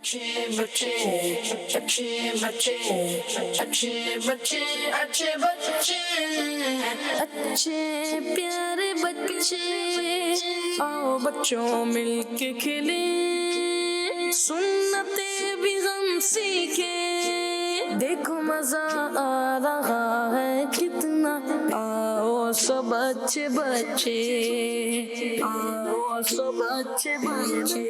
अच्छे बच्चे अच्छे बच्चे अच्छे बच्चे अच्छे बच्चे अच्छे प्यारे बच्चे आओ बच्चों मिलके खेले सुन्नते भी हम सीखे देखो मजा आ रहा है कितना आओ सब अच्छे बच्चे आओ सब अच्छे बच्चे।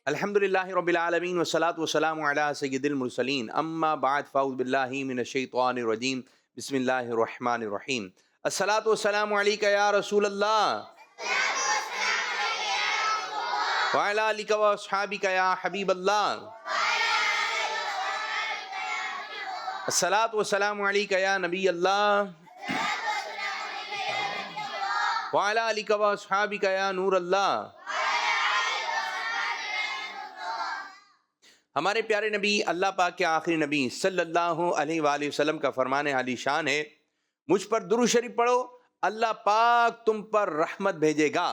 अल्हम्दुलिल्लाहि रब्बिल आलमीन वस्सलातु वस्सलामु अला सय्यिदिल मुरसलीन अम्मा बअद फ़अऊज़ु बिल्लाहि मिनश शैतानिर रजीम बिस्मिल्लाहिर रहमानिर रहीम अस्सलातु वस्सलामु अलैका या रसूलल्लाह व अला आलिका व अस्हाबिका या हबीबल्लाह अस्सलातु वस्सलामु अलैका या नबीयल्लाह व अला आलिका व अस्हाबिका या नूरल्लाह। हमारे प्यारे नबी अल्लाह पाक के आखिरी नबी सल्लल्लाहु अलैहि वसल्लम का फरमान आली शान है, मुझ पर दुरूद शरीफ पढ़ो अल्लाह पाक तुम पर रहमत भेजेगा।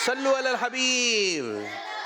सल्लु अलल हबीब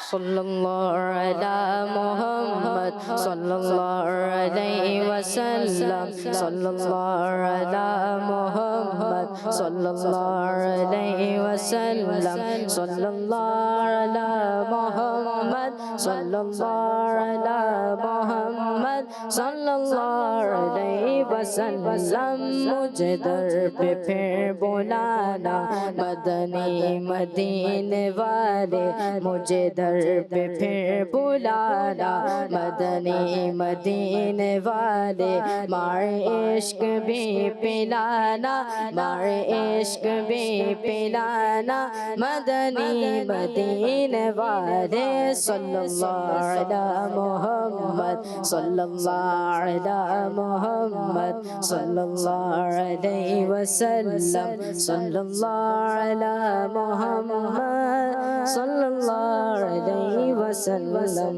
सल्लल्लाहु अला मुहम्मद सल्लल्लाहु अलैहि वसल्लम सल्लल्लाहु अला मुहम्मद सल्लल्लाहु अलैहि वसल्लम सल्लल्लाहु अला मुहम्मद सल्लल्लाहु अला मुहम्मद सल्लल्लाहु अलैहि वसल्लम। मुझे दर पे फिर बुलाना मदनी मदीने वाले, मुझे दर पे फिर बुलाना मदनी मदीने वाले, मारे इश्क भी पिलाना मारे इश्क भी पिलाना मदनी मदीने वाले। सल्लल्लाहु अला मुहम्मद सल्लल्लाहु अला मुहम्मद सल्लल्लाहु अलैहि वसल्लम सल्लल्लाहु अला मुहम्मद सल्लल्लाहु अलैहि वसल्लम।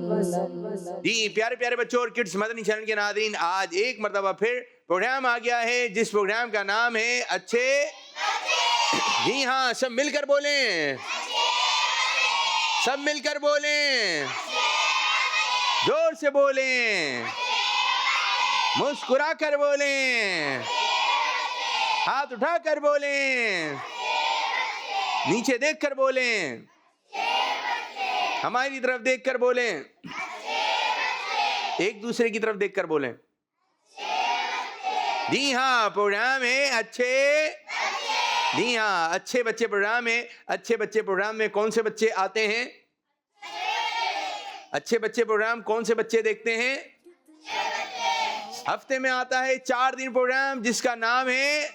जी प्यारे प्यारे बच्चों और किड्स मदनी चैनल के नाज़रीन, आज एक मरतबा फिर प्रोग्राम आ गया है जिस प्रोग्राम का नाम है अच्छे। जी हाँ, सब मिलकर बोलें, सब मिलकर बोलें, जोर से बोलें, मुस्कुरा कर बोलें, हाथ उठा कर बोलें, नीचे देख कर बोलें, हमारी तरफ देख कर बोलें, एक दूसरे की तरफ देख कर बोलें। जी हाँ, प्रोग्राम है अच्छे। जी हाँ, अच्छे बच्चे प्रोग्राम है। अच्छे बच्चे प्रोग्राम में कौन से बच्चे आते हैं? अच्छे बच्चे प्रोग्राम कौन से बच्चे देखते हैं? हफ्ते में आता है 4 दिन प्रोग्राम जिसका नाम है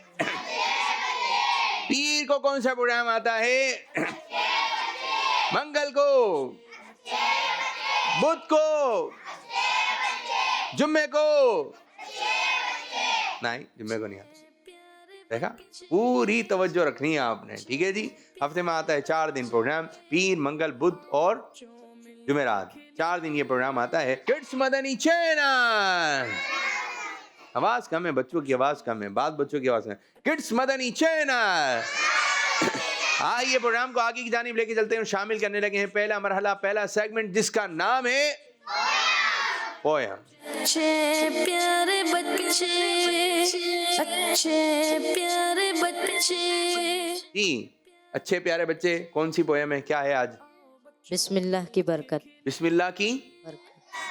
पीर को कौन सा प्रोग्राम आता है? मंगल को, बुध को, जुम्मे को नहीं, जुम्मे को नहीं आता। देखा, पूरी तवज्जो रखनी है आपने, ठीक है जी। हफ्ते में आता है 4 दिन प्रोग्राम, पीर, मंगल, बुध और जुमेरात, 4 दिन ये प्रोग्राम आता है। किड्स मदनी चैनल, आवाज कम है, बच्चों की आवाज कम है, बात बच्चों की आवाज है। किड्स मदनी चैनल, आइए प्रोग्राम को आगे की जानिब लेके चलते हैं, शामिल करने लगे हैं पहला मरहला, पहला सेगमेंट जिसका नाम है पोयम। अच्छे प्यारे बच्चे अच्छे प्यारे बच्चे। जी, अच्छे प्यारे बच्चे, कौन सी पोयम है, क्या है आज? बिस्मिल्लाह की बरकत। बिस्मिल्लाह की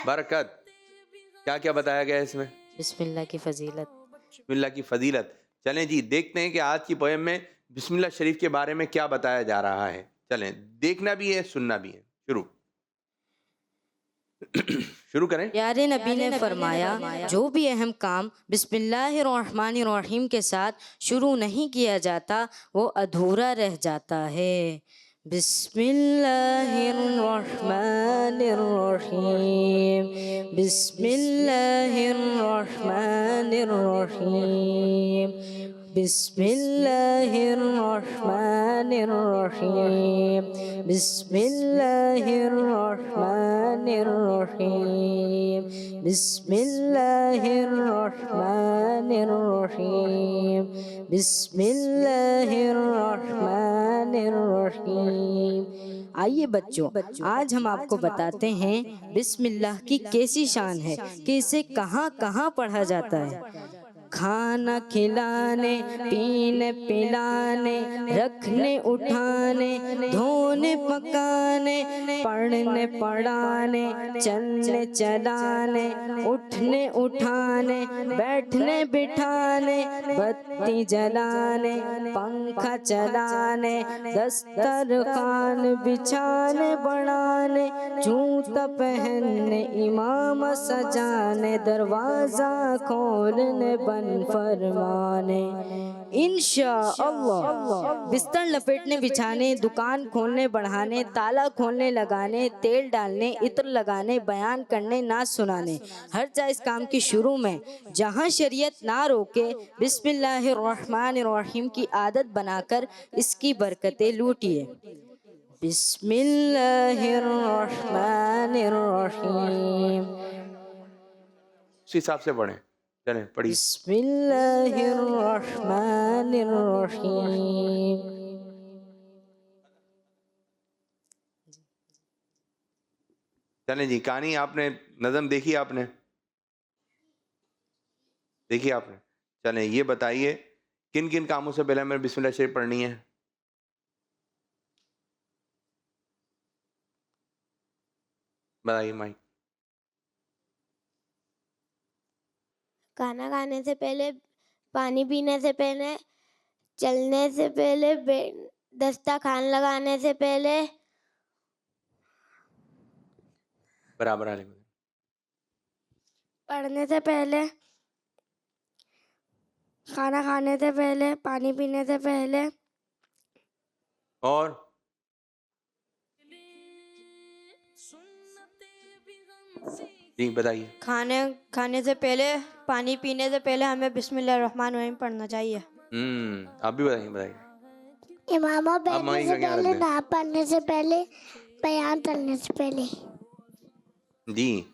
बरकत। क्या क्या बताया गया है इसमें? बिस्मिल्लाह की फजीलत। बिस्मिल्लाह की फजीलत। चलें जी, देखते हैं कि आज की पोयम में बिस्मिल्लाह शरीफ के बारे में क्या बताया जा रहा है। चलें, देखना भी है, सुनना भी है। शुरू शुरू करें। प्यारे नबी ने फरमाया, जो भी अहम काम बिस्मिल्लाहिर्रहमानिर्रहीम के साथ शुरू नहीं किया जाता वो अधूरा रह जाता है। बिस्मिल्लाहिर्रहमानिर्रहीम बिस्मिल्लाहिर्रहमानिर्रहीम बिस्मिल्लाहिर्रहमानिर्रहीम बिस्मिल्लाहिर्रहमानिर्रहीम बिस्मिल्लाहिर्रहमानिर्रहीम बिस्मिल्लाहिर्रहमानिर्रहीम आइए बच्चों, आज हम आपको बताते हैं बिस्मिल्लाह की कैसी शान है कि इसे कहाँ कहाँ पढ़ा जाता है। खाना खिलाने, पीने पिलाने, रखने उठाने, धोने पकाने, पढ़ने पढ़ाने, चलने चलाने, उठने उठाने, बैठने बिठाने, बत्ती जलाने, पंखा चलाने, दस्तरखान बिछाने बढ़ाने, जूता पहनने, इमाम सजाने, दरवाजा खोलने, बन फरमाने। इंशाअल्लाह। बिस्तर लपेटने बिछाने, दुकान खोलने बढ़ाने, ताला खोलने लगाने, तेल डालने, इत्र लगाने, बयान करने, नाच सुनाने, हर जायज़ काम की शुरू में जहाँ शरीयत ना रोके बिस्मिल्लाहिर्रहमानिर्रहीम की आदत बनाकर इसकी बरकतें लूटिए। बिस्मिल्लाहिर्रहमानिर्रहीम। उस हिसाब से पढ़ें। चलें पढ़िए। बिस्मिल्लाहिर्रहमानिर्रहीम। चलें जी, कहानी आपने नज़म देखी, आपने देखी आपने। चलें ये बताइए किन किन कामों से पहले हमें बिस्मिल्लाह शरीफ पढ़नी है। बताइए माइक। खाना खाने से पहले, पानी पीने से पहले, चलने से पहले, दस्तरखान लगाने से पहले, बराबर आले। पढ़ने से पहले, खाना खाने से पहले, पानी पीने से पहले, और जी बताइए। खाने से पहले, पानी पीने से पहले हमें बिस्मिल्लाहिर्रहमानिर्रहीम पढ़ना चाहिए। आप भी बताइए। इमामा आप बैठने माइक से लगे पहले, रख दें। नहा पढ़ने से पहले, बयान करने से पहले। जी,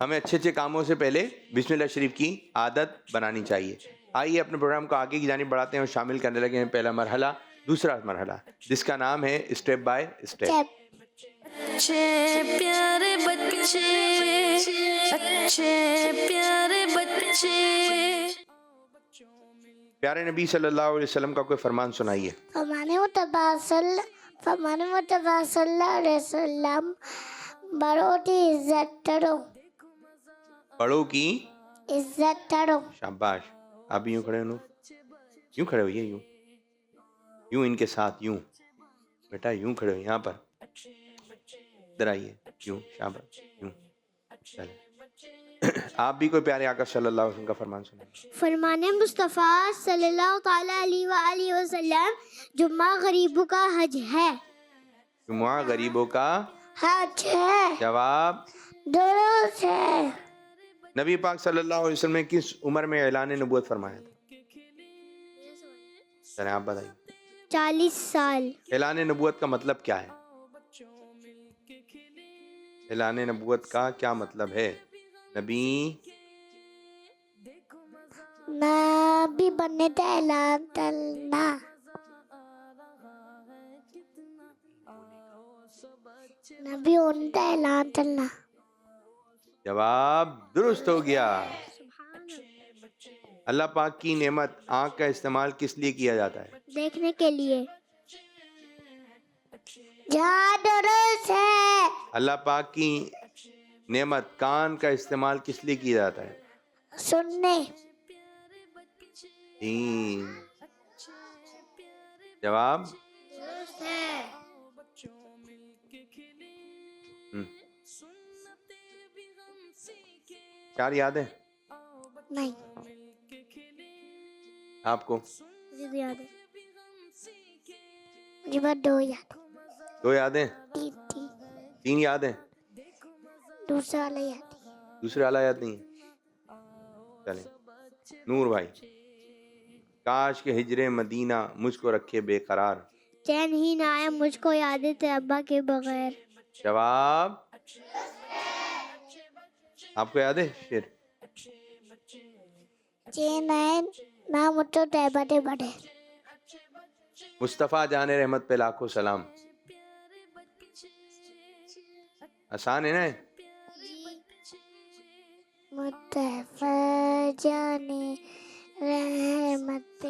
हमें अच्छे अच्छे कामों से पहले बिस्मिल्लाह शरीफ की आदत बनानी चाहिए। आइए अपने प्रोग्राम को आगे की जानिब बढ़ाते हैं और शामिल करने लगे हैं पहला मरहला, दूसरा मरहला, जिसका नाम है स्टेप बाय स्टेप। अच्छे प्यारे बच्चे, अच्छे प्यारे बच्चे। प्यारे नबी सल्लल्लाहु अलैहि वसल्लम का कोई फरमान सुनाइए। फरमाने मुतबा सल्लल्लाहु अलैहि वसल्लम, बड़ों की इज्जत करो, बड़ों की इज्जत करो। शाबाश। आप भी यूं खड़े हो, यूं खड़े होइए, यूं इनके साथ, यूं बेटा, यूं खड़े हो, यहाँ पर इधर आइए, यूं, शाबाश, यूं। चले आप भी कोई प्यारे आका सल्लल्लाहु अलैहि वसल्लम का फरमान सुनाइए। फरमाने मुस्तफ़ा सल्लल्लाहु ताला अलैहि वसल्लम, जुम्मा गरीबों का हज है। जुम्मा गरीबों का हज है। जवाब दुरुस्त है। नबी पाक सल्लल्लाहु अलैहि वसल्लम ने किस उम्र में ऐलान नबूवत फरमाया था? चलें आप बताइए। 40 साल। ऐलान नबूवत का मतलब क्या है? ऐलान नबूवत का क्या मतलब है? नबी बनने का ऐलान करना। नबी होने का ऐलान करना। जवाब दुरुस्त हो गया। अल्लाह पाक की नेमत आँख का इस्तेमाल किस लिए किया जाता है? देखने के लिए। जहाँ दुरुस्त है। अल्लाह पाक की नेमत कान का इस्तेमाल किस लिए किया जाता है? सुनने। जवाब दुरुस्त है। चार याद है नहीं, आपको? मुझे तो याद है। मुझे बस 2 याद। 2 याद है? 3 याद है? दूसरा वाला याद है। दूसरे वाला याद नहीं है? चलें नूर भाई। काश के हिजरे मदीना मुझको रखे बेकरार। चैन ही ना आया मुझको याद है अब्बा के बगैर। जवाब आपको याद है? शेर चैन आए ना मुझको तैबा दे बड़े। मुस्तफ़ा जाने रहमत पे लाखों सलाम। आसान है ना? मुतफ़र जाने रहमतिल्लाह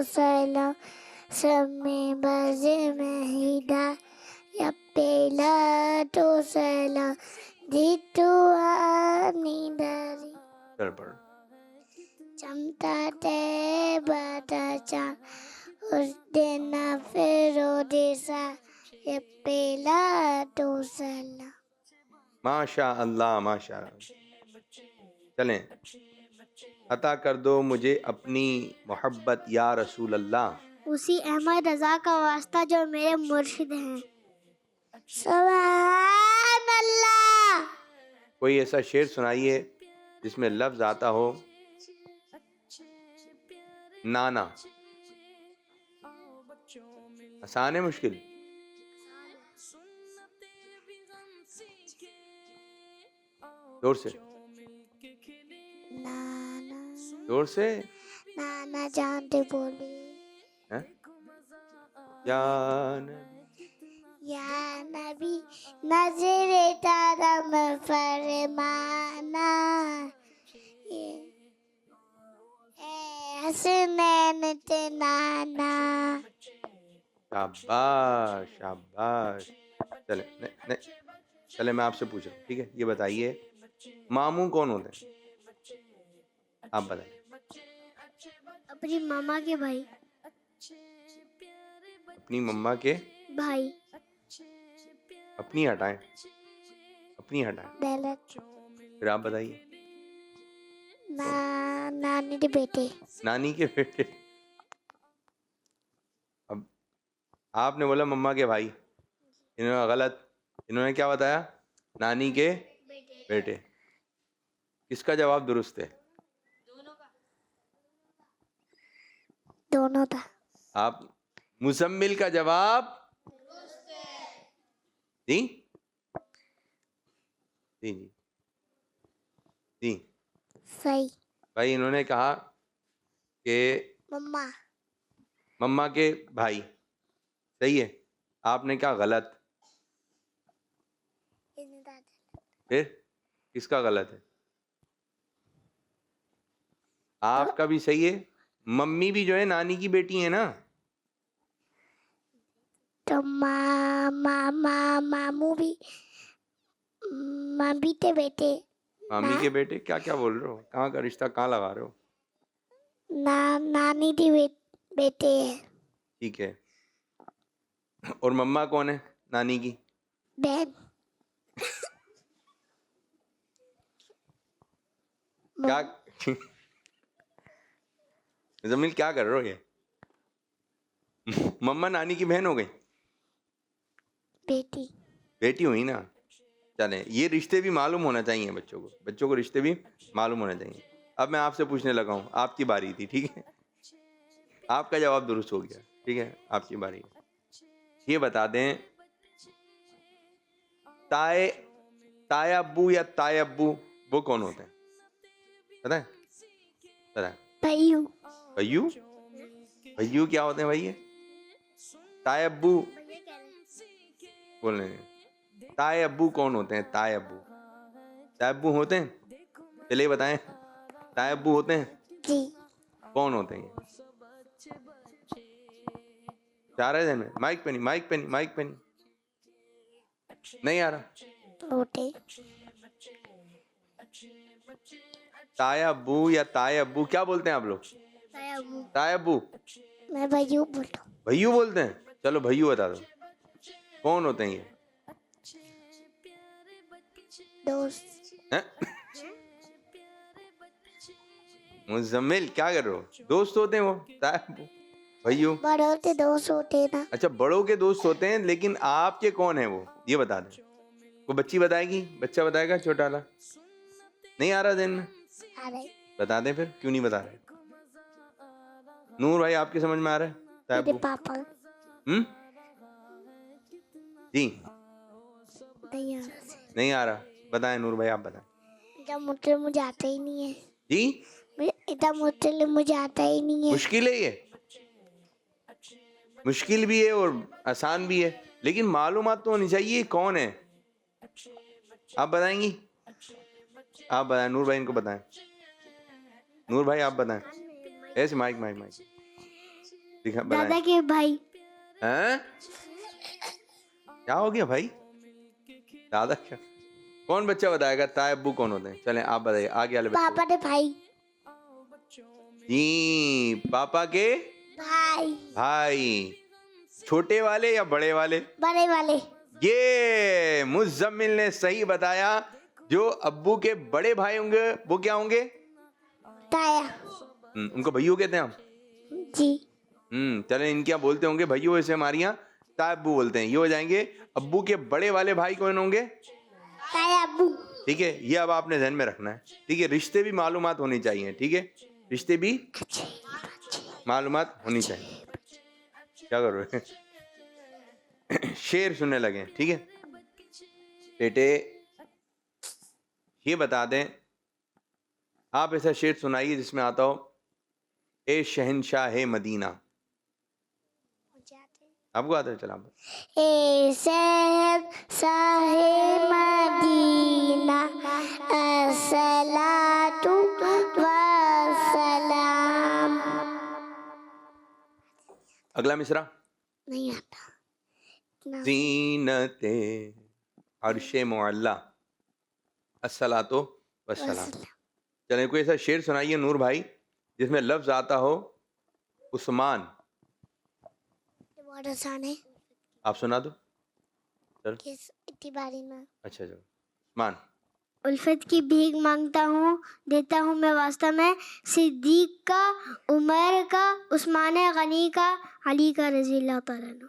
सलाम समय बज़े में हिदा या पेला तो सलाम जीतू आनी दरी चल पढ़। चमता ते बता उस दिन फिर देसा ये पेला तो सलाम। माशा अल्लाह, माशा अल्लाह। चलें, अता कर दो मुझे अपनी मोहब्बत या रसूल अल्लाह। उसी अहमद रजा का वास्ता जो मेरे मुर्शिद हैं। सुभान अल्लाह। कोई ऐसा शेर सुनाइए जिसमें लफ्ज आता हो नाना। आसान है मुश्किल? जोर से, नाना जोर से। नाना जानते बोले हैं? जान या नबी नजरे तारम फरमाना ए हसनैन ते नाना। शाबाश, शाबाश। चले चले, मैं आपसे पूछ रहा हूँ, ठीक है? ये बताइए, मामू कौन होते हैं? आप बताइए। अपनी मामा के भाई। अपनी मम्मा के भाई अपनी हटाएं, अपनी हटाएं। गलत। फिर आप बताइए। नानी के बेटे। नानी के बेटे। अब आपने बोला मम्मा के भाई, इन्होंने गलत। इन्होंने क्या बताया? नानी के बेटे। किसका जवाब दुरुस्त है? दोनों था। आप मुजम्मिल का जवाब जी जी जी जी सही। भाई, इन्होंने कहा कि मम्मा। मम्मा के भाई। सही है। आपने कहा गलत। फिर किसका गलत है? आपका भी सही है। मम्मी भी जो है नानी की बेटी है ना। तो मामू भी मामी के बेटे। मामी के बेटे? क्या क्या बोल रहे हो? कहाँ का रिश्ता कहाँ लगा रहे हो? नानी के बेटे है। ठीक है। और मम्मा कौन है नानी की? बहन। क्या जमील क्या कर रहे हो ये? मम्मा नानी की बहन हो गई? बेटी। बेटी हुई ना। चले, ये रिश्ते भी मालूम होना चाहिए बच्चों को। बच्चों को रिश्ते भी मालूम होना चाहिए। अब मैं आपसे पूछने लगा हूँ, आपकी बारी थी, ठीक है? आपका जवाब दुरुस्त हो गया, ठीक है? आपकी बारी है। ये बता दें, ताए अब्बू या ताए अब्बू वो कौन होते हैं? पता है? पता है? भैयू। भैयू? भैयू क्या होते हैं भैया? ताए अब्बू बोल रहे हैं। ताए अब्बू कौन होते हैं? ताए अब्बू, ताए अब्बू होते हैं? चलिए बताएं, ताए अब्बू होते हैं? जी। कौन होते हैं? जा रहे हैं में? माइक पे नहीं, माइक पे नहीं, माइक पे नहीं, नहीं आ रहा। रोटे। ताए अब्बू या ताए अब्बू क्या बोलते हैं आप लोग? ताए अब्बू। मैं भैयू बोल रहा हूँ। भैयू बोलते हैं? चलो भैयू बता दो, कौन होते हैं ये? दोस्त। हैं? मुजम्मिल क्या कर रहे हो? दोस्त होते हैं वो ताए अब्बू भैयू? बड़े होते दोस्त होते हैं ना। अच्छा, बड़ों के दोस्त होते हैं, लेकिन आपके कौन है वो? ये बता दें। वो बच्ची बताएगी, बच्चा बताएगा, छोटा वाला? नहीं आ रहा दिन में? अरे बता दें फिर, क्यों नहीं बता रहे? नूर भाई, आपके समझ में आ रहा है? ताए मेरे अब्बू? पापा। जी नहीं आ रहा। नहीं आ रहा। बताएं नूर भाई, आप बताएं। इतना मुश्किल मुझे आता ही नहीं है। जी इतना मुश्किल मुझे आता ही नहीं है। मुश्किल है ये, मुश्किल भी है और आसान भी है, लेकिन मालूमात तो होनी चाहिए कौन है। आप बताएंगी? आप बताएं, नूर भाई इनको बताएं। नूर भाई आप बताएं, ऐसे माइक माइक माइक दिखा दादा बताएं। के भाई। हैं? क्या हो गया भाई? दादा क्या? कौन बच्चा बताएगा ताए अब्बू कौन होते हैं? चलें आप बताइए, आगे वाले बच्चे। पापा के भाई। जी, पापा के भाई। भाई। छोटे वाले या बड़े वाले? बड़े वाले। ये मुज़म्मिल ने सही बताया। जो अब्बू के बड़े भाई होंगे वो क्या होंगे? ताया। उनको भैया कहते हैं हम। जी। चले इनके यहाँ बोलते होंगे भैया, ऐसे हमारे यहाँ ताए अब्बू बोलते हैं। ये हो जाएंगे अब्बू के बड़े वाले भाई कौन होंगे? ताया अब्बू। ठीक है, ये अब आपने ध्यान में रखना है। ठीक है, रिश्ते भी मालूमात होनी चाहिए। ठीक है, रिश्ते भी मालूमात होनी चाहिए। क्या कर रहे हैं? शेर सुनने लगे। ठीक है बेटे, ये बता दें, आप ऐसा शेर सुनाइए जिसमें आता हो ए शहनशाह मदीना। आपको आता है? चला ए शहंशाह मदीना अस्सलातु वस्सलाम। अगला मिसरा। नहीं आता। ज़ीनते अर्शे मुअल्ला अस्सलातो वस्सलाम। चलें कोई ऐसा शेर सुनाइए नूर भाई जिसमें लफ्ज आता हो उस्मान। बहुत आसान है। आप सुना दो। चलो किस इतनी बारी में। अच्छा चलो उस्मान। उल्फत की भीख मांगता हूँ, देता हूँ मैं वास्ता में सिद्दीक का, उमर का, उस्मान गनी का, अली का रज़ी अल्लाह तआला अन्हु।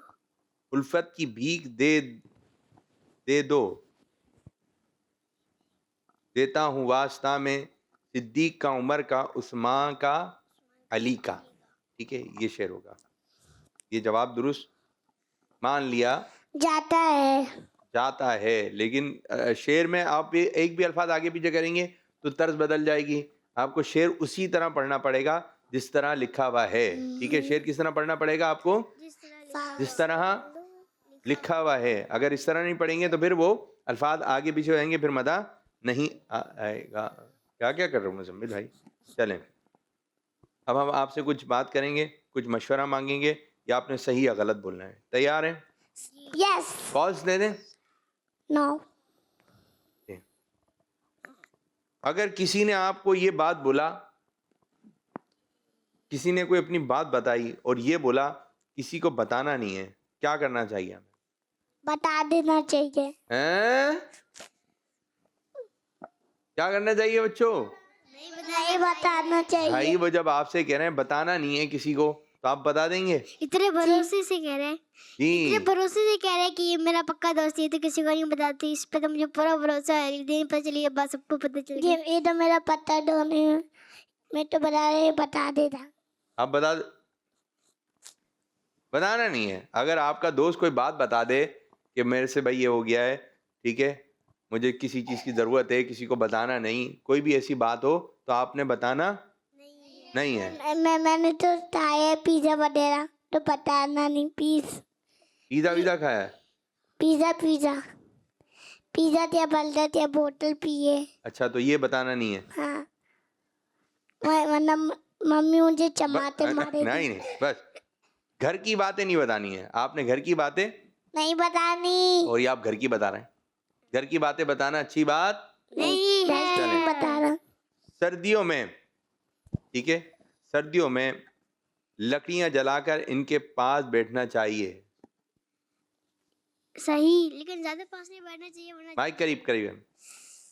उल्फत की भीख दे दो, देता हूँ वास्ता में सिद्दीक का, उमर का, उस्मान का, अली का। ठीक है, ये शेर होगा। ये जवाब दुरुस्त मान लिया जाता है, लेकिन शेर में आप एक भी अल्फाज आगे पीछे करेंगे तो तर्ज बदल जाएगी। आपको शेर उसी तरह पढ़ना पड़ेगा जिस तरह लिखा हुआ है। ठीक है, शेर किस तरह पढ़ना पड़ेगा आपको? जिस तरह लिखा हुआ है। अगर इस तरह नहीं पढ़ेंगे तो फिर वो अल्फाज आगे पीछे हो जाएंगे, फिर मज़ा नहीं आएगा। क्या क्या कर रहा हूँ मुज़म्मिल भाई? चलें अब हम आपसे कुछ बात करेंगे, कुछ मशवरा मांगेंगे, या आपने सही या गलत बोलना है। तैयार हैं? यस। पॉज दे दें। नो। अगर किसी ने आपको ये बात बोला, किसी ने कोई अपनी बात बताई और ये बोला किसी को बताना नहीं है, क्या करना चाहिए हमें? बता देना चाहिए। हैं? क्या करना चाहिए बच्चों? नहीं बताना चाहिए। भाई वो जब आपसे कह रहे हैं बताना नहीं है किसी को, तो आप बता देंगे? इतने भरोसे से कह रहे हैं, जी, इतने भरोसे से कह रहे हैं कि ये मेरा पक्का दोस्त है, तो किसी को नहीं बताती। इस पे तो मुझे पूरा भरोसा है। दिन पता चली, बात सबको पता चल गई। ये तो मेरा पता नहीं है, मैं तो बता देता। आप बताना नहीं है। अगर आपका दोस्त कोई बात बता दे कि मेरे से भाई ये हो गया है, ठीक है, मुझे किसी चीज़ की ज़रूरत है, किसी को बताना नहीं, कोई भी ऐसी बात हो तो आपने बताना नहीं है। मैंने तो खाया पिज़्ज़ा वगैरह, तो बताना नहीं। पिज़्ज़ा वीज़ा खाया है? पिज़्ज़ा या बर्गर या बोतल पिए। अच्छा, तो ये बताना नहीं है। हाँ, वरना मम्मी मुझे चमाटे मारे। नहीं, बस घर की बातें नहीं बतानी है। आपने घर की बातें नहीं बतानी। और ये आप घर की बता रहे हैं। घर की बातें बताना अच्छी बात नहीं है। चलें। बता रहा। सर्दियों में, ठीक है, सर्दियों में लकड़ियां जलाकर इनके पास बैठना चाहिए। सही, लेकिन ज्यादा पास नहीं बैठना चाहिए, वरना माइक करीब करीब है।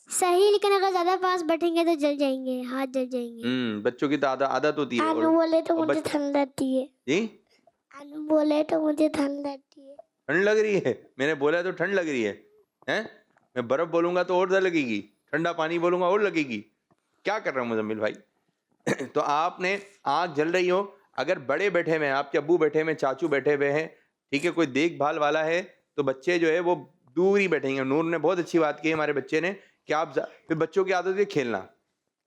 सही, लेकिन अगर ज्यादा पास बैठेंगे तो जल जाएंगे, हाथ जल जाएंगे। बच्चों की तो आदत होती है। अनु बोले तो और मुझे ठंड लगती है। जी, अनु बोले तो मुझे ठंड लगती है। ठंड लग रही है? मैंने बोला तो ठंड लग रही है? हैं? मैं बर्फ बोलूंगा तो और ज़्यादा लगेगी, ठंडा पानी बोलूंगा और लगेगी। क्या कर रहा हूँ मुजम्मिल भाई? तो आपने आँख जल रही हो, अगर बड़े बैठे हुए हैं, आपके अब्बू बैठे हुए हैं, चाचू बैठे हुए हैं, ठीक है, कोई देखभाल वाला है, तो बच्चे जो है वो दूर ही बैठेंगे। नूर ने बहुत अच्छी बात की है हमारे बच्चे ने कि आप फिर बच्चों की आदत होती है खेलना।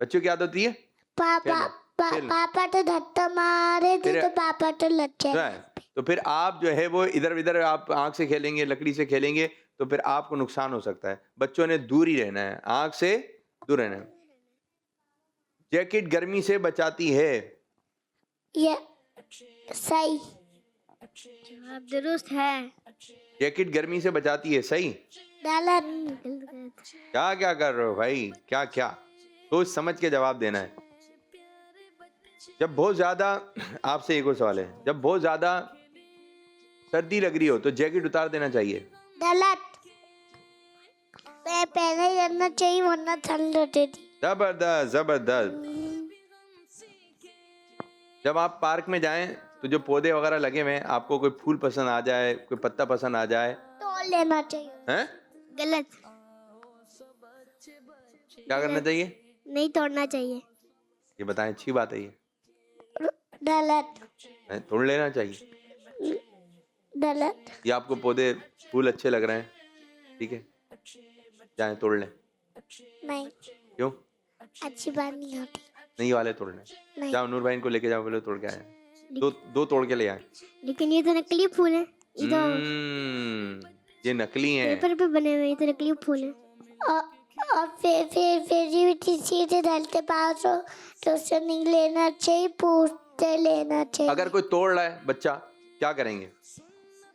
बच्चों की आदत होती है पापा तो धक्का मारे थे तो पापा तो लच्छे। तो फिर आप जो है वो इधर उधर आप आँख से खेलेंगे, लकड़ी से खेलेंगे, तो फिर आपको नुकसान हो सकता है। बच्चों ने दूर ही रहना है, आग से दूर रहना है। जैकेट गर्मी से बचाती है। ये सही जवाब दुरुस्त है। जैकेट गर्मी से बचाती है, सही। गलत। क्या क्या कर रहे हो भाई, क्या क्या, सोच समझ के जवाब देना है। जब बहुत ज्यादा, आपसे एक और सवाल है, जब बहुत ज्यादा सर्दी लग रही हो तो जैकेट उतार देना चाहिए। गलत। पहले ही करना चाहिए वरना ठंड होती थी। जबरदस्त जबरदस्त। जब आप पार्क में जाएं तो जो पौधे वगैरह लगे हुए हैं, आपको कोई फूल पसंद आ जाए, कोई पत्ता पसंद आ जाए, तोड़ लेना चाहिए। हैं? गलत। क्या करना चाहिए? नहीं तोड़ना चाहिए। ये बताएं, अच्छी बात है ये? गलत। हैं? तोड़ लेना चाहिए। गलत। ये आपको पौधे फूल अच्छे लग रहे हैं, ठीक है, जाएं तोड़ लें। नहीं, क्यों? अच्छी बात नहीं होती। नहीं वाले तोड़ने। नहीं। जाओ नूर भाई, इनको लेके जाओ, बोले तोड़ के आए। दो तोड़ के ले आए। लेकिन ये तो नकली फूल है। ये तो ये नकली हैं। पेपर पे बने हुए, ये तो नकली फूल है। और फिर भी सीधे ढलते पास हो तो उससे नहीं लेना चाहिए, पूछते लेना चाहिए। अगर कोई तोड़ रहा है बच्चा, क्या करेंगे?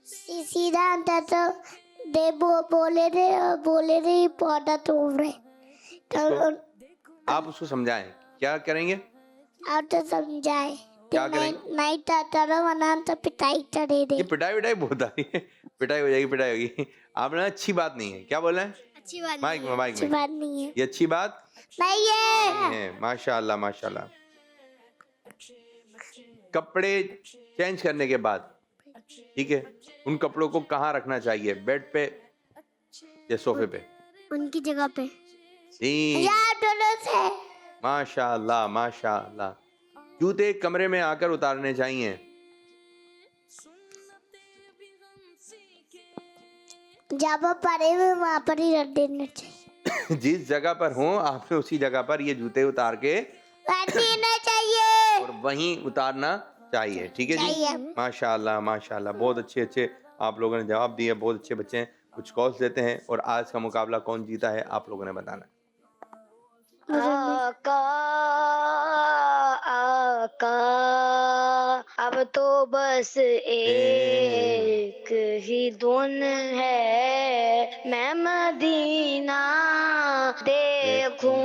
सीधा अंदर तो बोले रे पौधा तोड़ रहे तो आप उसको समझाएं, क्या करेंगे? आप तो समझाए। क्या करेंगे? नहीं तो वरना तो पिटाई चढ़े दे। ये पिटाई बहुत आ रही है। पिटाई हो जाएगी, पिटाई होगी। आपने अच्छी बात नहीं है, क्या बोला है? अच्छी बात माइक में, माइक अच्छी में। बात नहीं है। ये अच्छी बात नहीं है। माशाल्लाह माशाल्लाह। कपड़े चेंज करने के बाद, ठीक है, उन कपड़ों को कहाँ रखना चाहिए? बेड पे या सोफे पे? उनकी जगह पे। जी, यार दोनों से। माशाल्लाह माशाल्लाह। जूते कमरे में आकर उतारने चाहिए। जहाँ पर पड़े हुए वहाँ पर ही रख देना चाहिए। जिस जगह पर हो आपने उसी जगह पर ये जूते उतार के रख देना चाहिए। और वहीं उतारना चाहिए, ठीक है जी। चाहिए। माशाल्लाह माशाल्लाह, बहुत अच्छे अच्छे आप लोगों ने जवाब दिए, बहुत अच्छे बच्चे हैं। कुछ कॉल्स देते हैं और आज का मुकाबला कौन जीता है आप लोगों ने बताना। आका आका अब तो बस एक ही धुन है, मैं मदीना देखूं,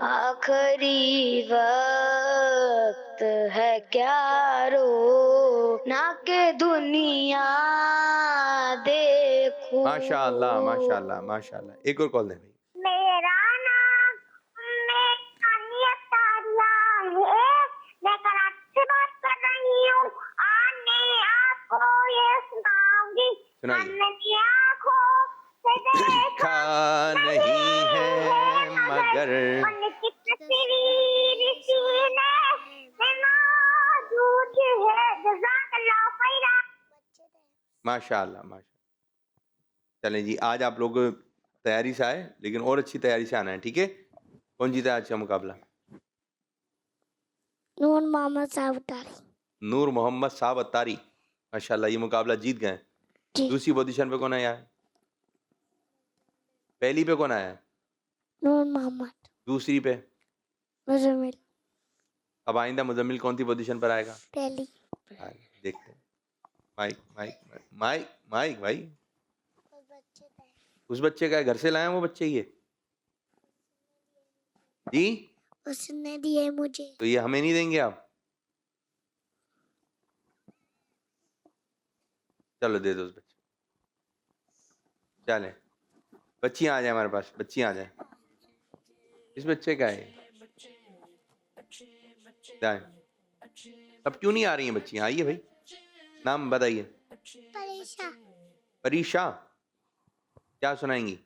आखिरी वक्त है क्या रो ना के दुनिया देखूं। माशाल्लाह माशाल्लाह माशाल्लाह। एक और कॉल दें भाई। मेरा नाम मैं कराची से बात कर रही हूँ। आने आपको ये सुनाऊंगी। सुनाइए। हमने आँखों से देखा नहीं है मगर उनकी तस्वीर सीने में मौजूद है। जज़ाकल्लाह खैरा। माशाल्लाह माशाल्लाह। चलें जी, आज आप लोग तैयारी से आए, लेकिन और अच्छी तैयारी से आना है, ठीक है। कौन जीता आज का मुकाबला? नूर मोहम्मद साहब अत्तारी। नूर मोहम्मद साहब अत्तारी, माशाल्लाह, ये मुकाबला जीत गए। जी। दूसरी पोजीशन पे कौन आया है? पहली पे कौन आया है? नूर मोहम्मद। दूसरी पे? मुजम्मिल। अब आइंदा मुजम्मिल कौन सी पोजीशन पर आएगा? पहली। देखते हैं। माइक माइक माइक माइक भाई, उस बच्चे का है, घर से लाए हैं वो बच्चे ये जी, उसने दिए मुझे। तो ये हमें नहीं देंगे आप? चलो दे दो उस बच्चे। चले, बच्चियां आ जाए हमारे पास, बच्चियां आ जाए। इस बच्चे का है, जाए। अब क्यों नहीं आ रही हैं बच्चियां? आइए भाई, नाम बताइए। परीक्षा। परीक्षा, क्या सुनाएंगी?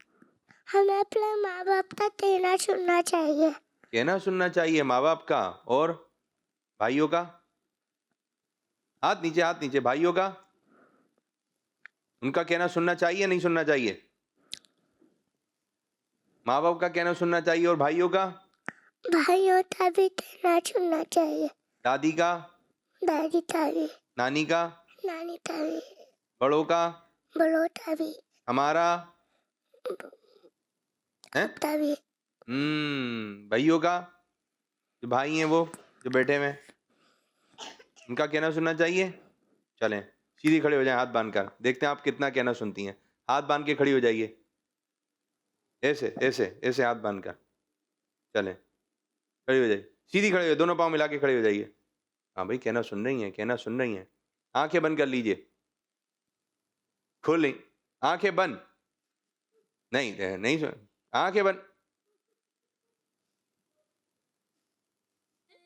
हमें अपने माँ बाप का कहना सुनना चाहिए। कहना सुनना चाहिए माँ बाप का, और भाइयों का? हाथ नीचे, हाथ नीचे। भाइयों का, उनका कहना सुनना चाहिए नहीं सुनना चाहिए? माँ बाप का कहना सुनना चाहिए, और भाइयों का? भाइयों का भी कहना सुनना चाहिए। दादी का? दादी का भी। नानी का? नानी का भी। बड़ों का? बड़ों का भी। हमारा है तभी भाइयों का, जो भाई हैं वो जो बैठे हुए हैं, उनका कहना सुनना चाहिए। चलें सीधी खड़े हो जाएं हाथ बांधकर, देखते हैं आप कितना कहना सुनती हैं। हाथ बांध के खड़ी हो जाइए, ऐसे ऐसे ऐसे हाथ बांधकर। चलें खड़ी हो जाइए, सीधी खड़े हो, दोनों पाँव मिला के खड़े हो जाइए। हाँ भाई कहना सुन रही हैं, कहना सुन रही हैं। आंखें बंद कर लीजिए, खोल आंखें बंद, नहीं नहीं सुन, आंखें बंद।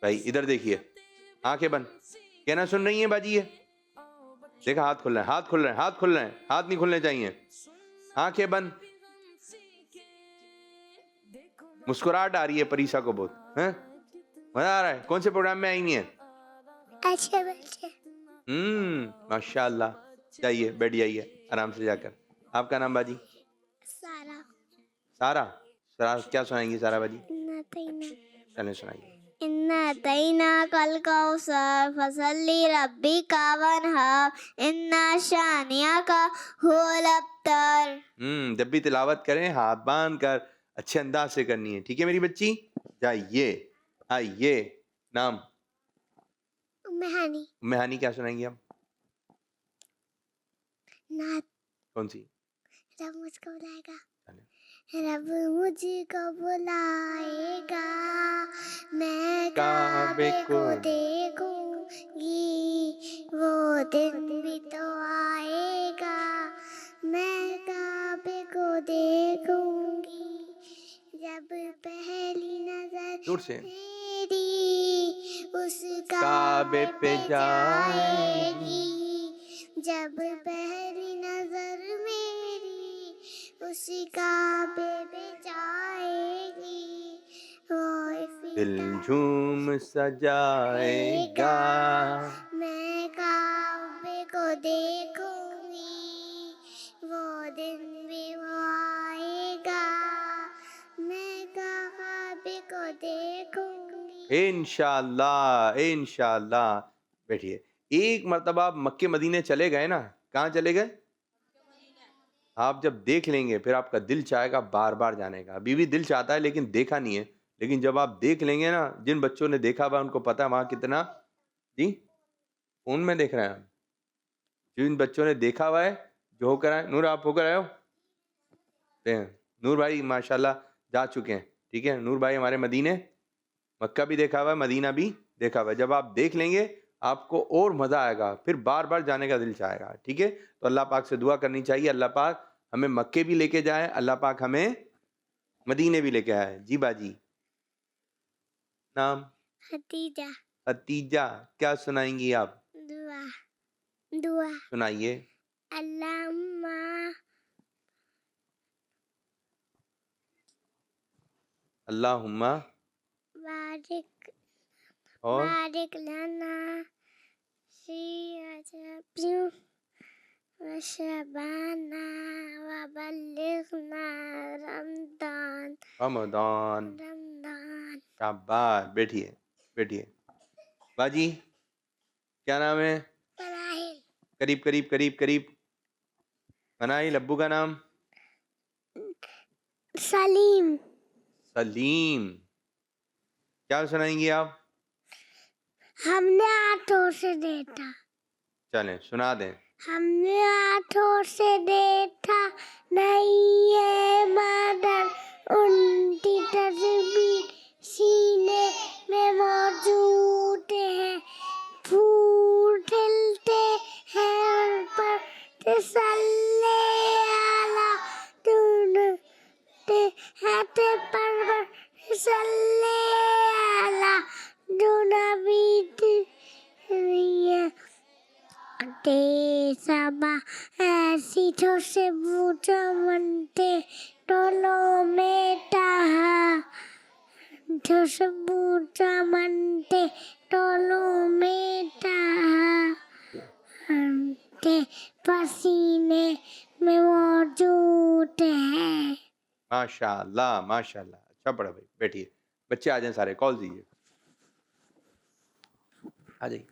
भाई इधर देखिए, आंखें बंद, कहना सुन रही हैं बाजी? ये देखा हाथ खुल रहे हैं, हाथ खुल रहे हैं, हाथ खुल रहे हैं, हाथ नहीं खुलने चाहिए। आंखें बंद। मुस्कुराहट आ रही है परीक्षा को बहुत, हैं? मजा आ रहा है। कौन से प्रोग्राम में आई नहीं है? अच्छे बच्चे। माशाल्लाह। जाइए बैठ जाइए आराम से जाकर। आपका नाम बाजी? सारा सारा। सारा क्या सुनाएंगी सारा बाजी? इन्ना तैना चलें सुनाइए। इन्ना तैना कल कौसर फसली रब्बी का वनहार इन्ना शानिया का होल अब्तर। जब भी तिलावत करें हाथ बांध कर अच्छे अंदाज से करनी है, ठीक है मेरी बच्ची? जाइए आइए। नाम? मेहानी मेहानी। क्या सुनाएंगी आप? नात कौन सी? रब मुझको बुलाएगा, चलें। रब मुझको बुलाएगा, मैं काबे काबे को को देखूंगी, वो दिन भी तो आएगा, मैं काबे को देखूंगी, जब पहली नजर दूर से मेरी उस काबे पे जाएगी, जब पहली नजर मेरी उसी काबे पे जाएगी, वो दिल झूम सजाएगा। मैं काबे को देखूंगी, वो दिन भी वो आएगा, मैं काबे को देखूंगी। इंशाल्लाह इंशाल्लाह। बैठिए। एक मर्तबा आप मक्के मदीने चले गए ना, कहाँ चले गए? आप जब देख लेंगे फिर आपका दिल चाहेगा बार बार जाने का। अभी भी दिल चाहता है लेकिन देखा नहीं है, लेकिन जब आप देख लेंगे ना, जिन बच्चों ने देखा हुआ उनको पता है वहाँ कितना। जी फोन में देख रहे हैं आप? जिन बच्चों ने देखा हुआ है जो होकर आए। नूर आप होकर आए हो? नूर भाई माशाल्लाह जा चुके हैं, ठीक है। नूर भाई हमारे मदीने, मक्का भी देखा हुआ है, मदीना भी देखा हुआ है। जब आप देख लेंगे आपको और मज़ा आएगा, फिर बार बार जाने का दिल चाहेगा, ठीक है। तो अल्लाह पाक से दुआ करनी चाहिए, अल्लाह पाक हमें मक्के भी लेके जाए, अल्लाह पाक हमें मदीने भी लेके आए। जी बाजी। नाम? हतीजा। हतीजा। क्या सुनाएंगी आप? दुआ दुआ सुनाइए। अल्लाहुम्मा अल्लाहुम्मा बारिक और बारिक लना फी अजबियु व शबाना व बल्लिगना रमदान रमदान। रमदान। शाबाश। बैठिए बैठिए। बाजी क्या नाम है? फराहिल करीब करीब करीब करीब। मनाई। लब्बू का नाम? सलीम सलीम। क्या सुनाएंगी आप? हमने आठों से देखा, चलें सुना दें। हमने आठों से देखा, नहीं है मदद उनकी तस्वीर सीने में मौजूद है, फूल खिलते हैं उन पर तसल्ले आला ढूंढते हैं ते परवर तसल्ले आला ढूंढवी ते सबा ऐसी तो से बूझा मनते टोलो में ताहा, तो से बूझा मनते टोलो में ताहा, ते पसीने में मौजूद है। माशाल्लाह माशाल्लाह। अच्छा पढ़ा भाई। बैठिए। बच्चे आ जाएं सारे, कॉल दीजिए। आ जाइए।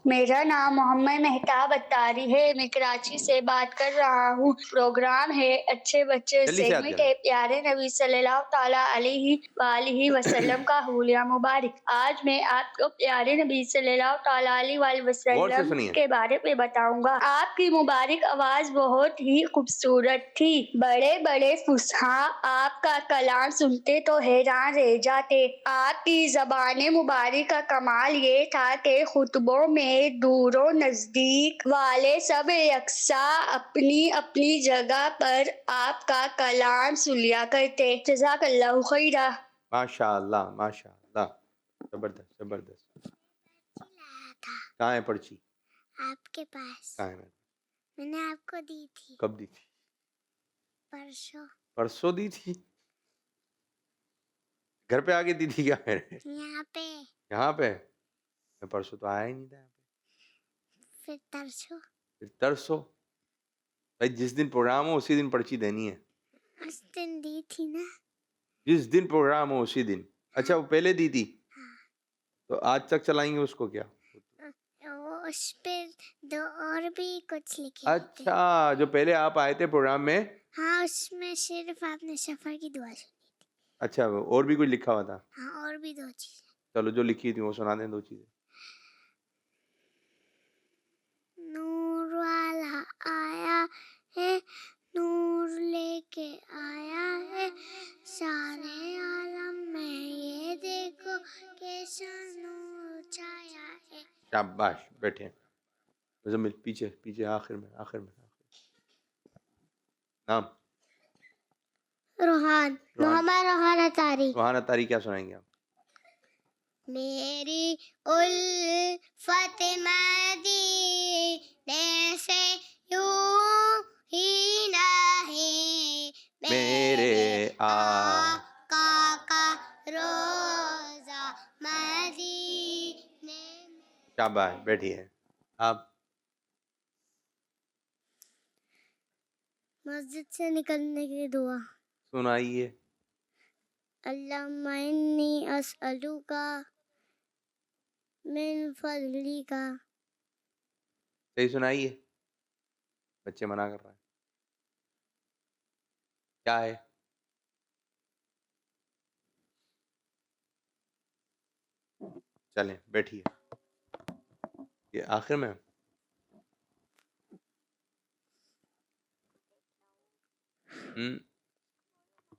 मेरा नाम मोहम्मद मेहताब अत्तारी है। मैं कराची से बात कर रहा हूँ। प्रोग्राम है अच्छे बच्चे जल्दी से याद सेगमेंट करें। है प्यारे नबी सल्लल्लाहु ताला अलैहि वसल्लम का हुलिया मुबारक। आज मैं आपको प्यारे नबी सल्लल्लाहु ताला अलैहि गौर से वसल्लम सुनिए। के बारे में बताऊंगा। आपकी मुबारक आवाज बहुत ही खूबसूरत थी। बड़े बड़े फुसहा आपका कलाम सुनते तो हैरान रह जाते। आपकी ज़बान मुबारक का कमाल ये था कि खुतबों में दूरों नजदीक वाले सब यकसा अपनी अपनी जगह पर आपका कलाम सुनिया करते। जज़ाकल्लाहु खैरा। माशाअल्लाह माशाअल्लाह, जबरदस्त जबरदस्त। लाया था कहाँ है पर्ची? आपके पास। कहाँ है? मैंने आपको दी थी कब दी थी? परसों। परसों दी थी? घर पे आके दी थी क्या मेरे? यहाँ पे। यहाँ पे? मैं परसों तो आया ही नहीं था यहाँ पे। फिर तरसों। फिर तरसों? भाई जिस दिन प्रोग्राम हो उसी दिन पर्ची देनी है। उस दिन दी थी ना। जिस दिन प्रोग्राम हो उसी दिन। अच्छा वो पहले दी थी, तो आज तक चलाएंगे उसको क्या? वो उस पे दो और भी कुछ लिखे होते। अच्छा जो पहले आप आए थे प्रोग्राम में। हाँ उसमें सिर्फ आपने सफर की दुआ सुनी। अच्छा और भी कुछ लिखा हुआ था? हाँ और भी दो चीजें। चलो जो लिखी थी वो सुना दें, दो चीजें। नूर वाला आया है, नूर लेके आया है, सारे आलम में ये देखो कैसा नूर छाया है। शाबाश, बैठे। मुजम्मिल पीछे पीछे, आखिर में आखिर में। नाम? रोहान, मोहम्मद रोहान अतारी। रोहान अतारी, क्या सुनाएंगे आप? मेरी उल्फत मदीने से यूं ही नहीं, मेरे आका का रोजा मदीने में। शाबाश, बैठिए। आप? मस्जिद से निकलने की दुआ। सुनाइए। अल्लाहुम्मा इन्नी अस्अलुका मिन फज़लिका। सही सुनाइए, बच्चे मना कर रहे हैं। क्या है? चलें बैठिए। ये आखिर में।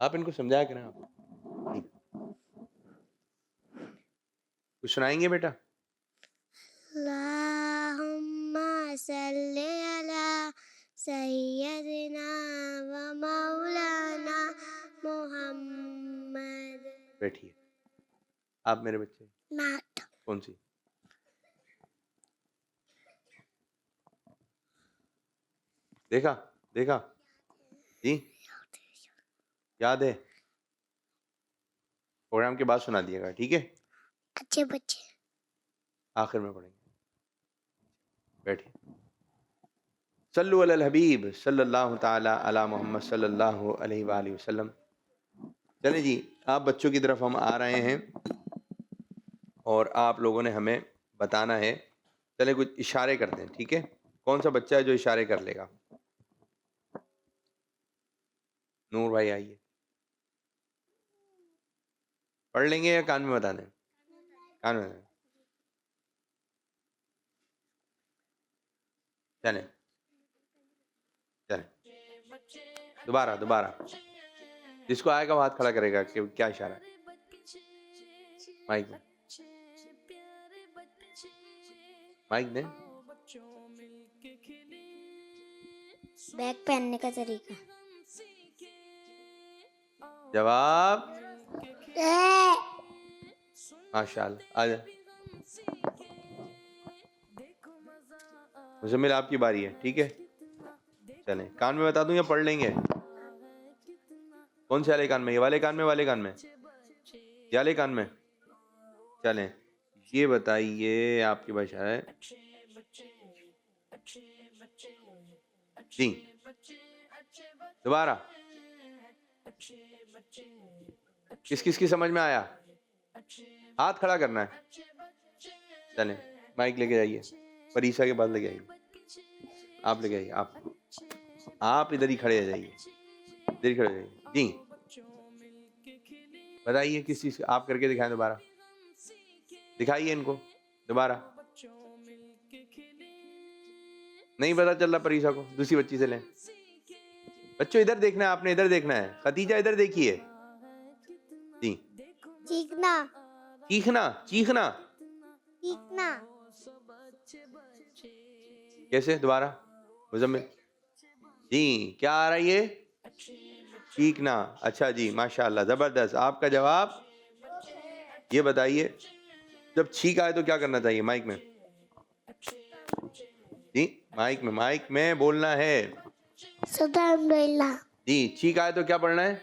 आप इनको समझाया करें। आप कुछ सुनाएंगे बेटा? अल्लाहुम्मा सल्ली अला सय्यदिना व मौलाना मुहम्मद। बैठिए। आप मेरे बच्चे? नात। कौन सी? देखा देखा जी, याद है? प्रोग्राम के बाद सुना दिएगा, ठीक है? अच्छे बच्चे। आखिर में पढ़ेंगे। बैठिए। सल्लु अलल हबीब सल्लल्लाहु ताला अला मोहम्मद सल्लल्लाहु अलैहि वालैहि वसल्लम। चलें जी, आप बच्चों की तरफ हम आ रहे हैं और आप लोगों ने हमें बताना है। चले कुछ इशारे करते हैं, ठीक है? कौन सा बच्चा है जो इशारे कर लेगा? नूर भाई आइए। पढ़ लेंगे या कान में बता दें? कान में। चलें चलें, दोबारा दोबारा। जिसको आएगा वो हाथ खड़ा करेगा कि क्या इशारा है। माइक में, माइक दें। बैग पहनने का तरीका। जवाब माशाल्लाह। आ जाए मुजम्मिल, आपकी बारी है, ठीक है? चलें, कान में बता दूं या पढ़ लेंगे? कौन से वाले कान में? ये वाले कान में, वाले कान में, ये वाले कान में? चलें, ये बताइए आपकी भाषा है जी। दोबारा। किस किस की समझ में आया? हाथ खड़ा करना है। चलें, माइक लेके जाइए। परीक्षा के बाद लेके आइए, आप लेके आइए, आप इधर ही खड़े हो जाइए, इधर ही खड़े हो जाइए। जी बताइए किस चीज आप करके दिखाएं, दोबारा दिखाइए इनको दोबारा। नहीं पता चल रहा परीक्षा को, दूसरी बच्ची से लें। बच्चों इधर देखना है, आपने इधर देखना है। खतीजा इधर देखिए। जी चीखना चीखना, चीखना चीखना कैसे, दोबारा मुजम्मिल जी क्या आ रहा है ये? चीखना। अच्छा जी माशाल्लाह, जबरदस्त। आपका जवाब ये बताइए, जब छींक आए तो क्या करना चाहिए? माइक में जी, माइक में बोलना है सुल्हानअल्लाह जी। छींक आए तो क्या पढ़ना है?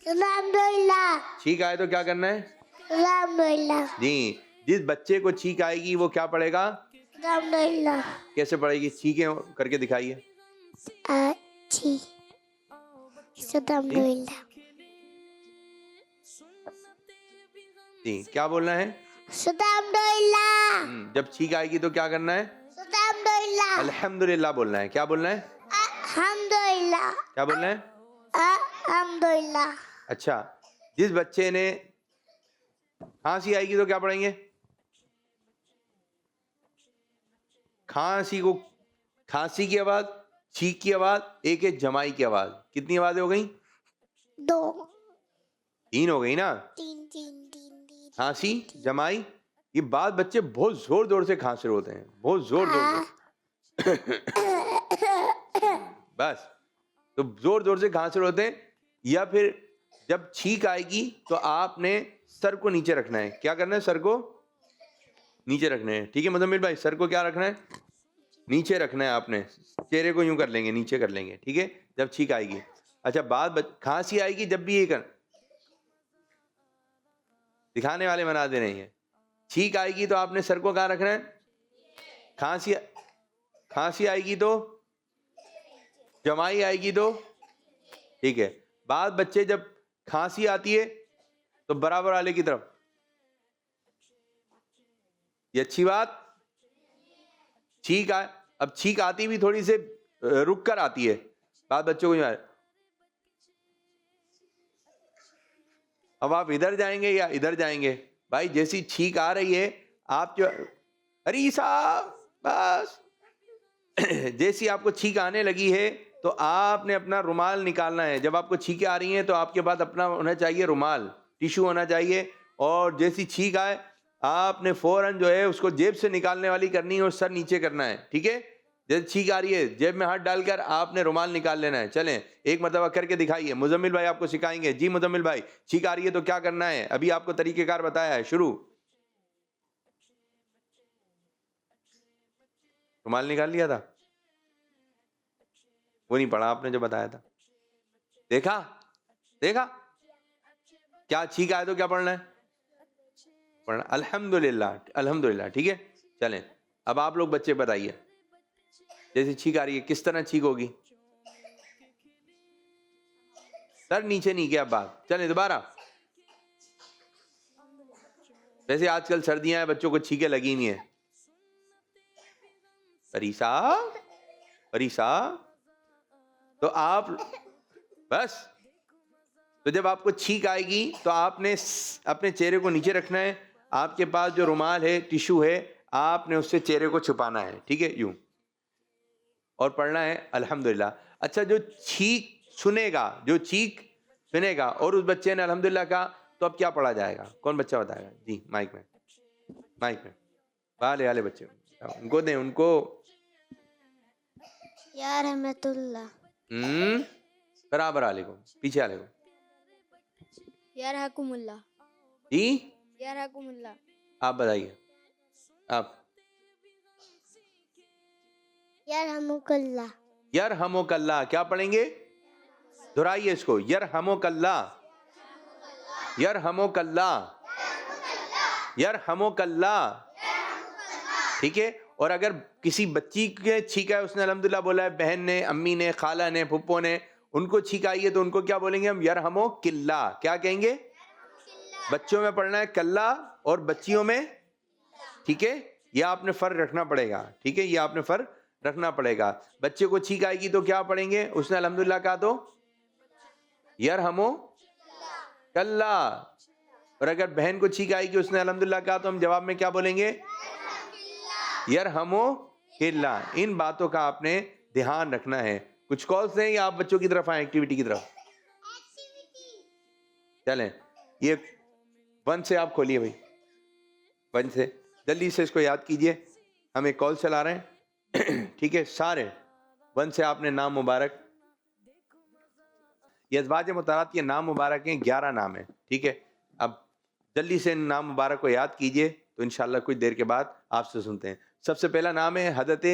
सुल्हानअल्लाह छींक आए तो क्या करना है? सुल्हानअल्लाह जी। जिस बच्चे को छींक आएगी वो क्या पढ़ेगा? सुल्हानअल्लाह कैसे पढ़ेगी? छींकें करके दिखाइए। अच्छी सुल्हानअल्लाह जी क्या बोलना है? सुल्हानअल्लाह जब छींक आएगी तो क्या करना है? सुल्हानअल्लाह अल्हम्दुलिल्लाह बोलना है। क्या बोलना है? अल्हम्दुलिल्लाह क्या बोलना है? अल्हम्दुलिल्लाह। अच्छा, जिस बच्चे ने खांसी आएगी तो क्या पढ़ेंगे? खांसी की आवाज, छींक की आवाज, एक है जमाई की आवाज। कितनी आवाजें हो गई? 2 3 हो गई ना। 3 खांसी, जमाई, ये बात बच्चे बहुत जोर जोर से खांस रहे होते हैं, बहुत जोर जोर से। बस तो जोर जोर से खांस रहे होते हैं। या फिर जब छींक आएगी तो आपने सर को नीचे रखना है। क्या करना है? सर को नीचे रखना है। ठीक है मुजम्मिल भाई, सर को क्या रखना है? नीचे रखना है आपने। चेहरे को यूं कर लेंगे, नीचे कर लेंगे। ठीक है, जब छींक आएगी। अच्छा बात खांसी आएगी जब भी ये कर, दिखाने वाले बना दे रहे हैं। छींक आएगी तो आपने सर को कहाँ रखना है? खांसी आएगी तो, जमाई आएगी तो, ठीक है। बात बच्चे जब खांसी आती है तो बराबर वाले की तरफ, ये अच्छी बात। अब छींक आती भी थोड़ी से रुक कर आती है। बात बच्चों को यूं, अब आप इधर जाएंगे या इधर जाएंगे? भाई जैसी छींक आ रही है आप जो, अरे साहब बस जैसी आपको छींक आने लगी है तो आपने अपना रुमाल निकालना है। जब आपको छींकें आ रही हैं तो आपके पास अपना होना चाहिए रुमाल, टिश्यू होना चाहिए। और जैसी छींक आए आपने फौरन जो है उसको जेब से निकालने वाली करनी है और सर नीचे करना है। ठीक है, जैसे छींक आ रही है जेब में हाथ डालकर आपने रुमाल निकाल लेना है। चलें एक मरतबा करके दिखाइए। मुजम्मिल भाई आपको सिखाएंगे। जी मुजम्मिल भाई, छींक आ रही है तो क्या करना है? अभी आपको तरीकेकार बताया है। शुरू, रुमाल निकाल लिया था, वो नहीं पढ़ा आपने जो बताया था। देखा क्या छींक आए तो क्या पढ़ना है? पढ़ना अल्हम्दुलिल्लाह, अल्हम्दुलिल्लाह। ठीक है, चलें अब आप लोग बच्चे बताइए, जैसे छींक आ रही है किस तरह छींक होगी? सर नीचे नहीं किया बात। चलें दोबारा। वैसे आजकल सर्दियां हैं, बच्चों को छींकें लगी नहीं है। परीसा तो आप बस, तो जब आपको छींक आएगी तो आपने अपने चेहरे को नीचे रखना है। आपके पास जो रुमाल है, टिश्यू है, आपने उससे चेहरे को छुपाना है। ठीक है, यूं, और पढ़ना है अल्हम्दुलिल्लाह। अच्छा, जो छींक सुनेगा और उस बच्चे ने अल्हम्दुलिल्लाह कहा तो अब क्या पढ़ा जाएगा? कौन बच्चा बताएगा? जी माइक में वाले बच्चे उनको दें, उनको। या रहमतुल्लाह, बराबर वाले को, पीछे वाले को। यरहकुमुल्लाह, जी यरहकुमुल्लाह, आप बताइए। आप यरहमुकल्लाह, यरहमुकल्लाह क्या पढ़ेंगे? दोहराइए इसको, यरहमुकल्लाह, ठीक है। और अगर किसी बच्ची के छींका है, उसने अल्हम्दुलिल्लाह बोला है, बहन ने, अम्मी ने, खाला ने, फुप्पो ने, उनको छींक आई है तो उनको क्या बोलेंगे हम? यरहमुकिल्लाह। क्या कहेंगे? बच्चों में पढ़ना है कल्ला और बच्चियों में, ठीक है, ये आपने फर्क रखना पड़ेगा, ठीक है, ये आपने फर्क रखना पड़ेगा। बच्चे को छींक आएगी तो क्या पढ़ेंगे? उसने अल्हम्दुलिल्लाह कहा तो यरहमो कल्ला, और अगर बहन को छींक आएगी उसने अल्हम्दुलिल्लाह कहा तो हम जवाब में क्या बोलेंगे? यरहमो किल्ला। इन बातों का आपने ध्यान रखना है। कुछ कॉल्स हैं या आप बच्चों की तरफ आए एक्टिविटी की तरफ? चलें, ये 1 से आप खोलिए भाई, 1 से जल्दी से इसको याद कीजिए, हम एक कॉल चला रहे हैं ठीक है। सारे 1 से आपने नाम मुबारक, ये अज़वाज मुतहरात के नाम मुबारक हैं, 11 नाम है, ठीक है। अब जल्दी से नाम मुबारक को याद कीजिए तो इंशाल्लाह कुछ देर के बाद आपसे सुनते हैं। सबसे पहला नाम है हज़रत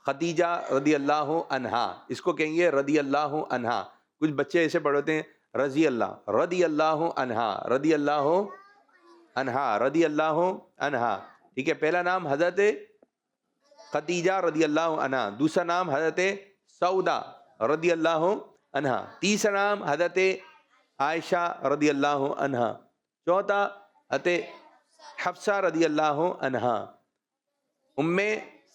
खदीजा रदी अल्लाह अन्हा, इसको कहेंगे रदी अल्लाह अन्हा। कुछ बच्चे ऐसे पढ़ते हैं रजी अल्लाह, रदी अल्लाह अन्हा, रदी अल्लाह अन्हा, रदी अल्लाह अन्हा, ठीक है। पहला नाम हज़रत खदीजा रदी अल्लाह अन्हा, दूसरा नाम हज़रत सऊदा रदी अल्लाह अन्हा, तीसरा नाम हज़रत आयशा रदी अल्लाह अन्हा, चौथा हज़रत हफ्सा रदी अल्लाह अन्हा, उम्मे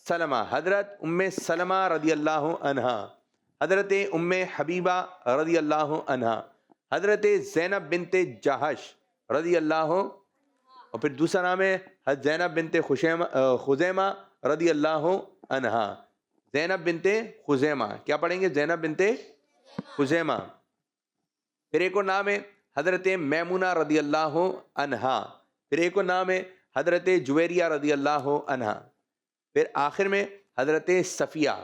सलमा हज़रत उम्मे सलमा रदी अल्लाह अन्हा, हज़रत उम्मे हबीबा रदी अल्लाह अन्हा, हज़रत ज़ैनब बिनते जहश रदी अल्लाह, और फिर दूसरा नाम है हज़रत ज़ैनब बिनते खुज़ैमा रदी अल्लाह अन्हा, ज़ैनब बिनते खुज़ैमा, क्या पढ़ेंगे? ज़ैनब बिनते खुज़ैमा। फिर एक और नाम है हज़रत मैमुना रदी अल्लाह अन्हा, फिर एक और नाम है हज़रत जुवैरिया रदी अल्लाह अन्हा, फिर आखिर में हज़रत सफ़िया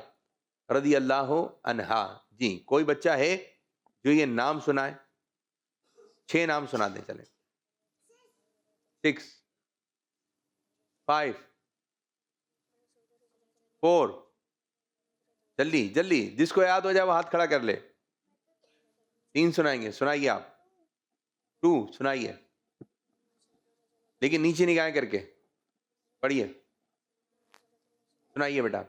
रदी अल्लाह अन्हा। जी, कोई बच्चा है जो ये नाम सुनाए? 6 नाम सुना दें, चले। 6 5 4, जल्दी जल्दी, जिसको याद हो जाए वो हाथ खड़ा कर ले। 3 सुनाएंगे, सुनाइए आप। 2 सुनाइए, लेकिन नीचे निगाहें करके पढ़िए, सुनाइए बेटा।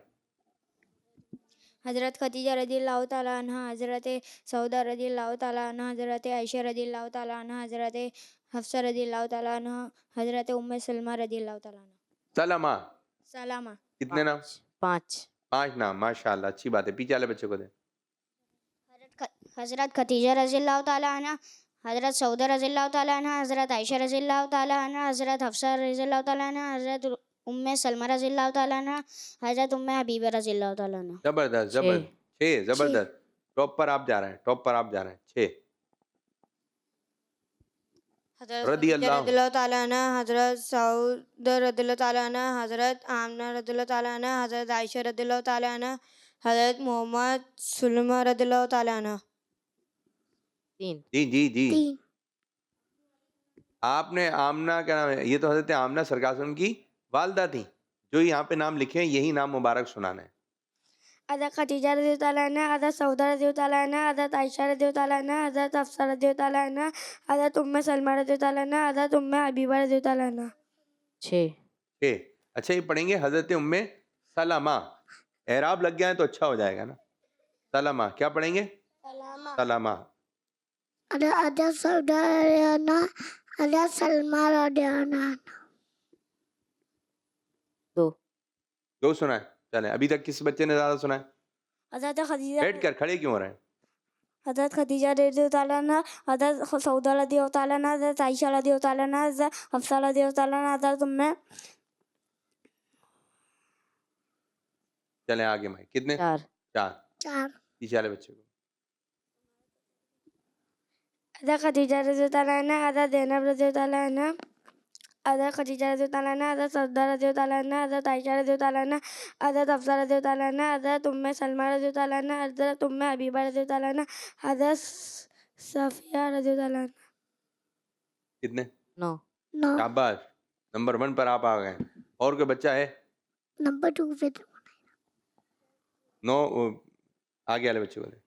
हज़रत खदीजा रज़ियल्लाहु ताला अन्हा, हज़रत सौदा रज़ियल्लाहु ताला अन्हा, हज़रत आयशा रज़ियल्लाहु ताला अन्हा, हज़रत हफ्सा रज़ियल्लाहु ताला अन्हा, हज़रत उम्मे सलमा रज़ियल्लाहु ताला अन्हा। सलमा, सलामा। कितने नाम? 5। 5 नाम, माशाल्लाह, अच्छी बात है। पीछे वाले बच्चे को दे। हज़रत खदीजा रज़ियल्लाहु ताला अन्हा, हज़रत सौदा रज़ियल्लाहु ताला अन्हा, हज़रत आयशा रज़ियल्लाहु ताला अन्हा, हज़रत हफ्सा रज़ियल्लाहु ताला अन्हा, हज़रत उम्मे सलमा रज़ियल्लाहु ताला अन्हा, हज़रत उम्मे हबीबा रज़ियल्लाहु ताला अन्हा। जबरदस्त 6। जबरदस्त, 6 जबरदस्त, टॉप पर आप जा रहे हैं, टॉप पर आप जा रहे हैं। 6 हज़रत रदी खदीजा अल्लाह, रज़ियल्लाहु ताला अन्हा, हज़रत सऊद रज़ियल्लाहु ताला अन्हा, हज़रत आमना रज़ियल्लाहु ताला अन्हा, हज़रत आयशा रज़ियल्लाहु ताला अन्हा, हज़रत मोहम्मद सुलमा रज़ियल्लाहु ताला अन्हा। 3। जी जी जी। 3 आपने आमना का नाम है, ये तो हजरत आमना सरकार की वालदा थी, जो यहाँ पे नाम लिखे हैं यही नाम मुबारक सुनाना है। हज़रत खदीजा रज़ियल्लाहु ताला अन्हा, हज़रत सौदा रज़ियल्लाहु ताला अन्हा, हज़रत आयशा रज़ियल्लाहु ताला अन्हा, हज़रत हफ्सा रज़ियल्लाहु ताला अन्हा, हज़रत उम्मे सलमा रज़ियल्लाहु ताला अन्हा, हज़रत उम्मे हबीबा रज़ियल्लाहु ताला अन्हा। 6। 6। अच्छा, ये पढ़ेंगे हजरत उम्मे सलमा, एराब लग गया है तो अच्छा हो जाएगा ना। सलमा, क्या पढ़ेंगे? सलमा। अरे अदा सौदा रना अदा सलमा रना 2। 2 सुना है, चले। अभी तक किस बच्चे ने ज्यादा सुना है? हज़रत खदीजा बैठ कर, खड़े क्यों हो रहे हैं? हज़रत खदीजा रज़ियल्लाहु ताला अन्हा, हज़रत सौदा रज़ियल्लाहु ताला अन्हा, हज़रत आयशा रज़ियल्लाहु ताला अन्हा, हज़रत हफ्सा रज़ियल्लाहु ताला अन्हा, हज़रत उम्मे। चले आगे भाई, कितने? 4। 4। 4 पीछे वाले बच्चे को। हज़रत खदीजा रज़ियल्लाहु ताला अन्हा, हज़रत ज़ैनब रज़ियल्लाहु ताला अन्हा, हज़रत खदीजा रज़ियल्लाहु ताला अन्हा, हज़रत सौदा रज़ियल्लाहु ताला अन्हा, हज़रत आयशा रज़ियल्लाहु ताला अन्हा, हज़रत हफ्सा रज़ियल्लाहु ताला अन्हा, हज़रत उम्मे सलमा रज़ियल्लाहु ताला अन्हा, हज़रत उम्मे हबीबा रज़ियल्लाहु ताला अन्हा, हज़रत सफ़िया रज़ियल्लाहु ताला अन्हा। कितने? 9। 9 शाबाश, नंबर 1 पर आप आ गए। और कोई बच्चा है? नंबर 2 पे 9, आगे वाले बच्चे को दे,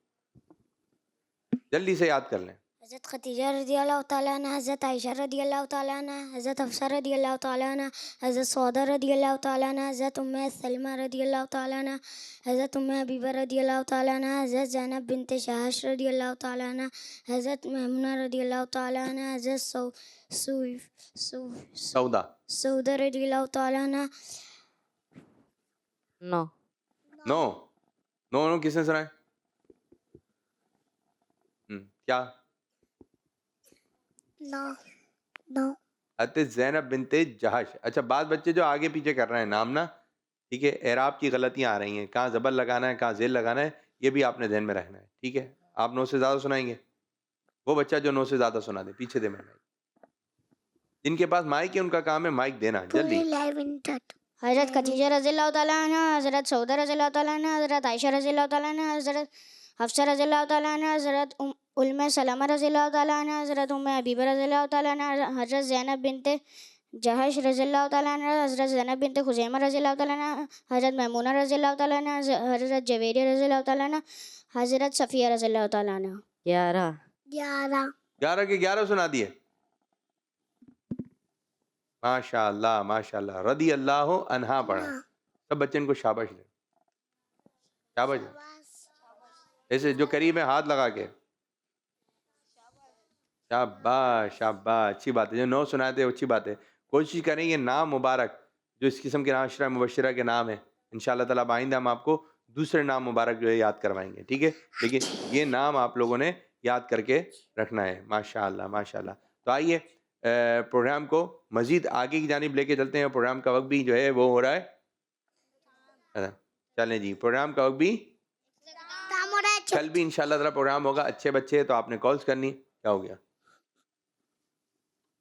जल्दी से याद कर लें। हज़रत खदीजा रज़ियल्लाहु ताला अन्हा, हज़रत आयशा रज़ियल्लाहु ताला अन्हा, हज़रत हफ्सा रज़ियल्लाहु ताला अन्हा, हज़रत सौदा रज़ियल्लाहु ताला अन्हा, हज़रत उम्मे सलमा रज़ियल्लाहु ताला अन्हा, हज़रत उम्मे हबीबा रज़ियल्लाहु ताला अन्हा, हज़रत ज़ैनब बिनते जहश रज़ियल्लाहु ताला अन्हा, हज़रत मैमुना रज़ियल्लाहु ताला अन्हा, हज़रत सौदा। सऊदा रज़ियल्लाहु ताला अन्हा, नो। नो नो नो किसने सुना है? क्या? नो नो अत ज़ैनब बिनते जहश। अच्छा, बाद बच्चे जो आगे पीछे कर रहे हैं नाम ना, ठीक है, एराब की गलतियां आ रही हैं, कहाँ ज़बर लगाना है, कहाँ ज़ेल लगाना है, ये भी आपने ध्यान में रखना है, ठीक है। आप 9 से ज़्यादा सुनाएंगे, वो बच्चा जो 9 से ज़्यादा सुना दे, पीछे दे मैं। जिनके पास माइक है उनका काम है माइक देना, जल्दी। हज़रत खदीजा रज़ियल्लाहु ताला अन्हा, हज़रत सौदा रज़ियल्लाहु ताला अन्हा, हज़रत आयशा रज़ियल्लाहु ताला अन्हा, हज़रत हफ्सा रज़ियल्लाहु ताला अन्हा, हज़रत उम्मे सलमा रज़ियल्लाहु ताला अन्हा, हज़रत उम्मे हबीबा रज़ियल्लाहु ताला अन्हा, हज़रत ज़ैनब बिनते जहश रज़ियल्लाहु ताला अन्हा, हज़रत ज़ैनब बिनते खुज़ैमा रज़ियल्लाहु ताला अन्हा, हज़रत मैमूना रज़ियल्लाहु ताला अन्हा, हज़रत जवेरिया रज़ियल्लाहु ताला अन्हा, हज़रत सफ़िया रज़ियल्लाहु ताला अन्हा। 11। 11 11 के 11 सुना दिए। माशाअल्लाह माशाअल्लाह। रदी अल्लाह अन्हा पढ़ा। सब बच्चे इनको शाबाश ले, शाबाश। ऐसे जो करीब है हाथ लगा के, शाबाश शाबाश, अच्छी बात है। जो 9 सुनाते हैं अच्छी बात है। कोशिश करें ये नाम मुबारक जो इस किस्म के नाम अशरा मुबशरा के नाम है, इंशाअल्लाह ताला आइंदा हम आपको दूसरे नाम मुबारक जो है याद करवाएंगे, ठीक है। लेकिन ये नाम आप लोगों ने याद करके रखना है। माशाअल्लाह माशाअल्लाह। तो आइए प्रोग्राम को मज़ीद आगे की जानिब लेके चलते हैं। प्रोग्राम का वक्त भी जो है वो हो रहा है। चलें जी, प्रोग्राम का वक्त भी कल भी इंशाअल्लाह ताला प्रोग्राम होगा। अच्छे बच्चे तो आपने कॉल्स करनी। क्या हो गया?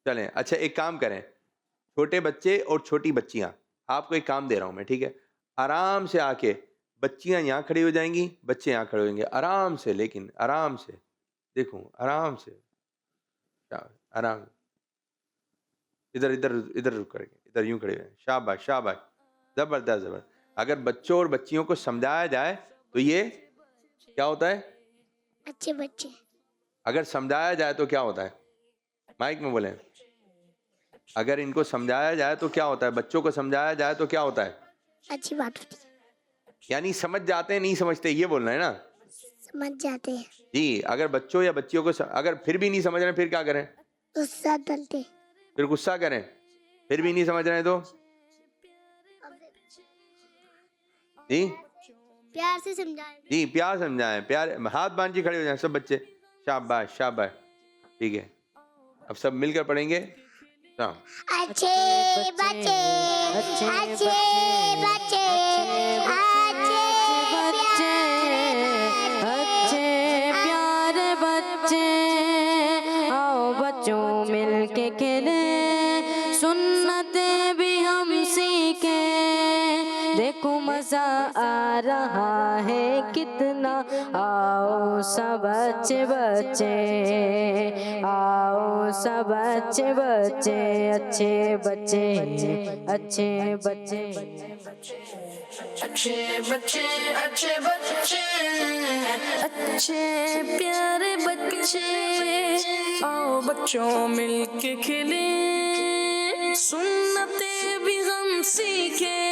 चलें, अच्छा एक काम करें, छोटे बच्चे और छोटी बच्चियां, आपको एक काम दे रहा हूं मैं, ठीक है। आराम से आके बच्चियां यहाँ खड़ी हो जाएंगी, बच्चे यहाँ खड़े हो जाएंगे, आराम से, लेकिन आराम से, देखो आराम से, आराम, इधर इधर इधर रुक करके, इधर यूं खड़े हुए, शाबाश शाबाश, जबरदस्त जबरदस्त। अगर बच्चों और बच्चियों को समझाया जाए तो ये क्या होता है? अच्छे बच्चे। अगर समझाया जाए तो क्या होता है? माइक में बोलें। अगर इनको समझाया जाए तो क्या होता है? बच्चों को समझाया जाए तो क्या होता है? अच्छी बात होती है। यानी समझ जाते हैं, नहीं समझते, ये बोलना है ना। समझ जाते हैं। जी, अगर बच्चों या बच्चियों को अगर फिर भी नहीं समझ रहे फिर क्या करें? गुस्सा डलते। फिर गुस्सा करें। फिर भी नहीं समझ रहे तो जी प्यार से समझाएं। जी प्यार समझाएं, प्यार, हाथ बांध के खड़े हो जाएं सब बच्चे। शाबाश शाबाश, ठीक है। अब सब मिलकर पढ़ेंगे। अच्छे बच्चे, अच्छे बच्चे, अच्छे अच्छे प्यारे बच्चे, आओ बच्चों मिलके खेले, सुन्नतें भी हम सीखे, देखो मजा आ रहा है कितना, आओ सब अच्छे बच्चे, आओ सब अच्छे बच्चे, अच्छे बच्चे, अच्छे बच्चे, अच्छे बच्चे, अच्छे बच्चे, अच्छे प्यारे बच्चे, आओ बच्चों मिलके खेले, सुन्नतें भी हम सीखे,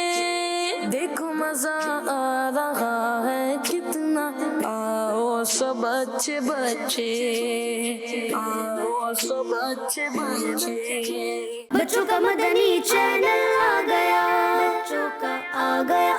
देखो मजा आ रहा है कितना, आओ सब अच्छे बच्चे, आओ सब अच्छे बच्चे। बच्चों का मदनी चैनल आ गया, बच्चों का आ गया